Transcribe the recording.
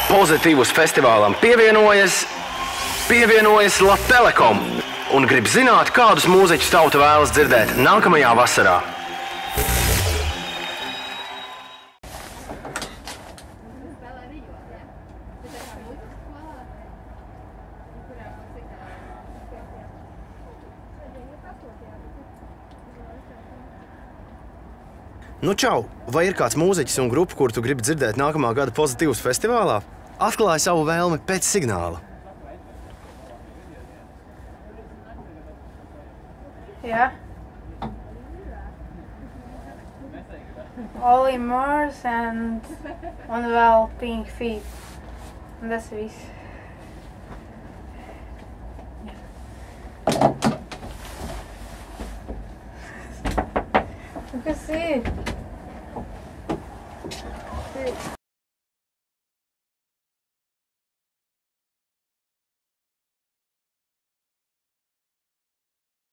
Pozitīvus festivālam pievienojas Latelekom un grib zināt, kādus mūziķus tauta vēlas dzirdēt nākamajā vasarā. Nu čau, vai ir kāds mūziķis un grupa, kur tu gribi dzirdēt nākamā gada Pozitīvus festivālā? Atklāj savu vēlmi pēc signāla. Yeah. Ollie Murs un vēl Pink Feet. Un tas viss. Kas ir?